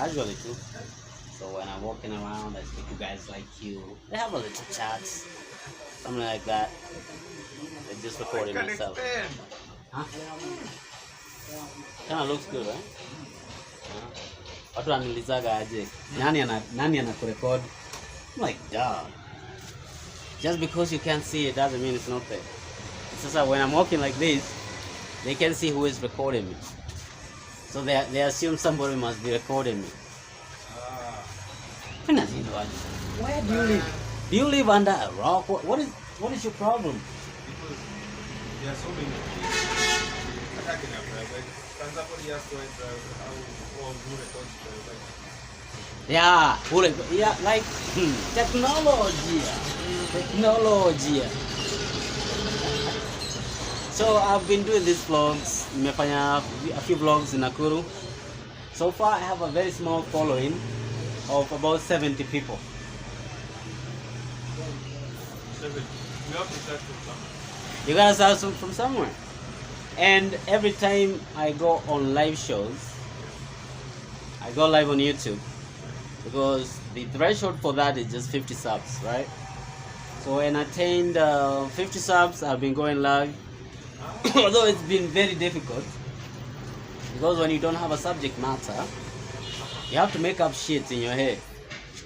casually too. So when I'm walking around, I speak to guys like you. They have a little chat, something like that. They just recording myself. Huh? Kind of looks good, right? Watu wananiulizaga aje, nani anakurecord? I'm like, dog. Just because you can't see it doesn't mean it's not there. It's just that when I'm walking like this, they can see who is recording me. So they assume somebody must be recording me. Where do you live? Do you live under a rock? What is your problem? Because there are so many things attacking our private. Somebody has to Yeah, like technology. So I've been doing these vlogs. Nimefanya a few vlogs in Nakuru. So far I have a very small following of about 70 people. 70. You have to start from somewhere. You gotta start from somewhere. And every time I go on live shows, I go live on YouTube because the threshold for that is just 50 subs, right? So when I attained 50 subs, I've been going live. Although it's been very difficult because when you don't have a subject matter, you have to make up shit in your head.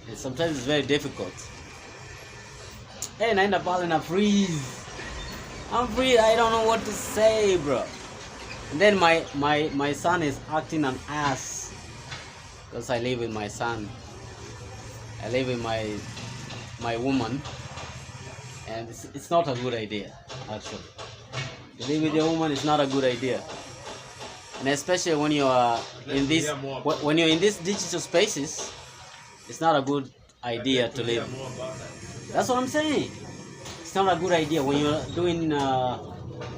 And sometimes it's very difficult. Hey, naenda pale na freeze. I'm free. I don't know what to say, bro. And then my son is acting an ass because I live with my son. I live with my woman, and it's not a good idea actually. To live with your woman is not a good idea, and especially when you are in this when you're in these digital spaces, it's not a good idea to live. That's what I'm saying. It's not a good idea when you're doing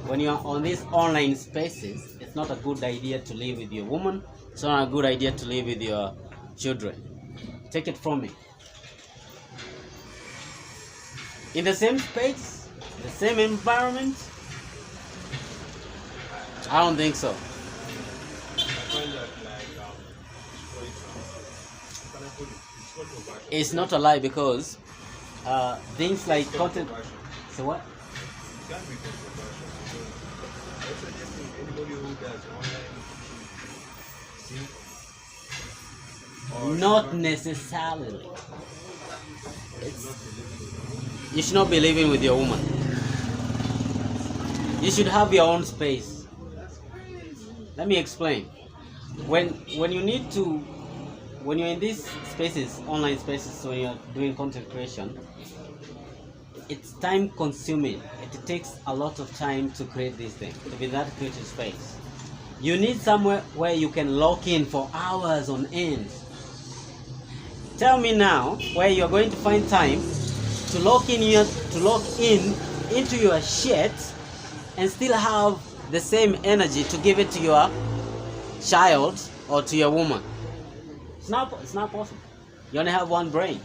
when you're on these online spaces. It's not a good idea to live with your woman. It's not a good idea to live with your children. Take it from me. In the same space, the same environment, I don't think so. It's not a lie because things like content. So what? Not necessarily. You should not be living with your woman. You should have your own space. Let me explain. When you need to, when you're in these spaces, online spaces, when you're doing content creation, it's time consuming. It takes a lot of time to create this thing, to be in that creative space. You need somewhere where you can lock in for hours on end. Tell me now where you're going to find time to lock in into your shit and still have the same energy to give it to your child or to your woman. It's not possible. You only have one brain.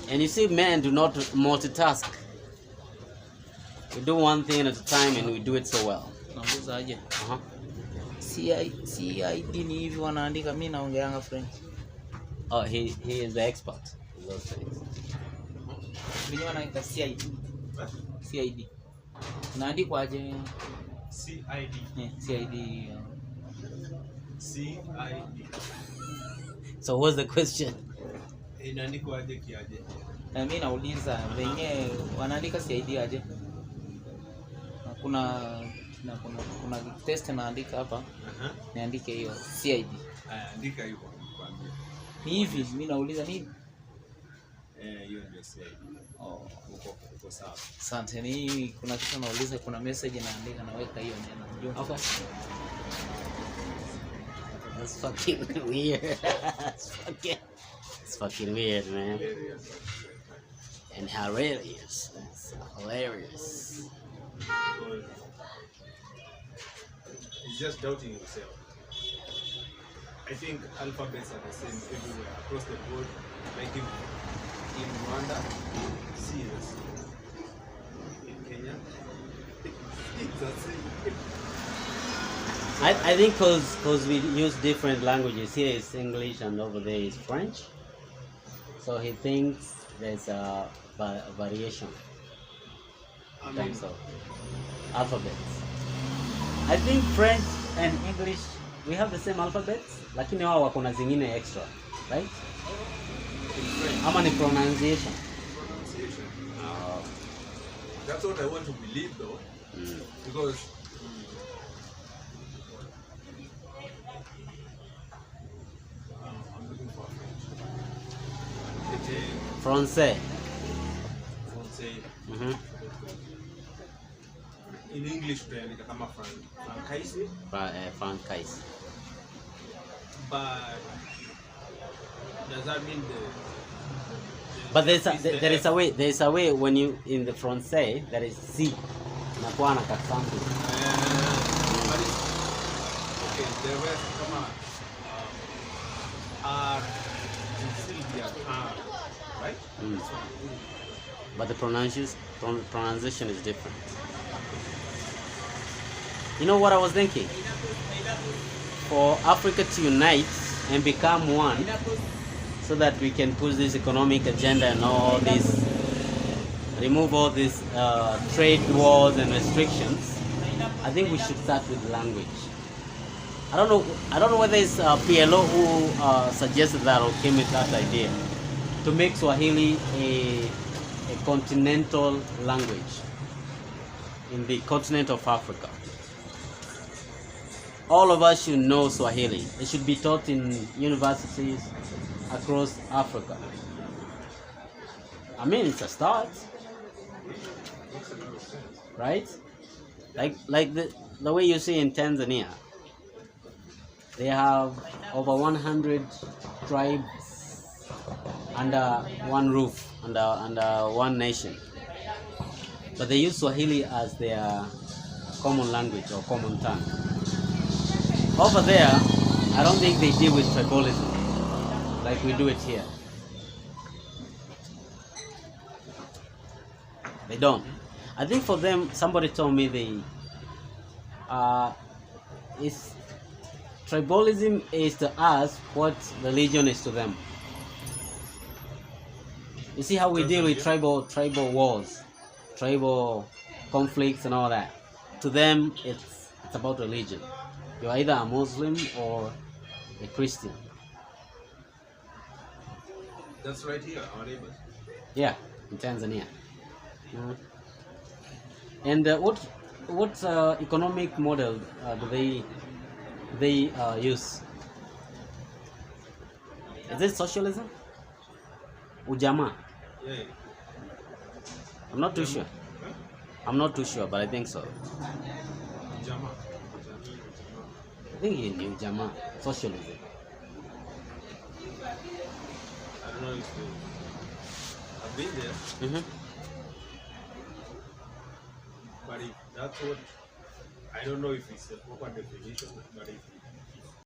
And you see, men do not multitask. We do one thing at a time and we do it so well. CID ni hivi wanaandika, mimi naongeanga French. Oh, he is the expert in those things. Mimi wanaandika CID. CID. Naandikwa aje? CID. CID. CID. So what's the question? Inaandikwa aje kiaje? Na mimi nauliza wenyewe wanaandika CID aje? Kuna test naandika hapa. Niandike hiyo CID. Andika hiyo nikwambie. Ni hivi mimi nauliza nini? Hiyo ndio CID. Oh, uko sawa. Asante. Ni kuna kitu nauliza, kuna message naandika naweka hiyo neno. Okay. That's fucking weird. It's fucking weird, man. And hilarious. It's hilarious. It's just doubting yourself. I think alphabets are the same everywhere across the board. Like in Rwanda, serious. In Kenya, it's the same. I think cause we use different languages. Here is English and over there is French. So he thinks there's a variation I in mean, terms of alphabets. I think French and English we have the same alphabets, lakini wao wako na zingine extra, right? in French, Ama ni pronunciation. pronunciation. That's what I want to believe, though, because I'm looking for French. Francais. Say Mhm. in English tunaandika kama Francaise, Francais. but does that mean But there is F? a way. There is a way when you in the Francais there is C. Nakuwa na something. But it's, okay, the rest come on. R and Sylvia R, right? But the pronunciation is different. You know what I was thinking? For Africa to unite and become one, so that we can push this economic agenda and all this, remove all these trade wars and restrictions, I think we should start with language. I don't know whether it's PLO who suggested that or came with that idea to make Swahili a continental language in the continent of Africa. All of us should know Swahili. It should be taught in universities across Africa. I mean, it's a start, right? Like the way you see in Tanzania, they have over 100 tribes under one roof, under one nation. But they use Swahili as their common language or common tongue. Over there, I don't think they deal with tribalism like we do it here. They don't. I think for them, somebody told me it's tribalism is to us what religion is to them. You see how we deal with tribal wars, tribal conflicts and all that. To them, it's about religion. You're either a Muslim or a Christian. That's right here, our neighbors. Yeah, in Tanzania. And what economic model do they use? Is it socialism? Ujamaa? Yeah. I'm not too sure. Huh? I'm not too sure, but I think so. Jama. I think he knew Ujamaa, socialism. I don't know if I've been there, but if that's what, I don't know if it's the proper definition, but if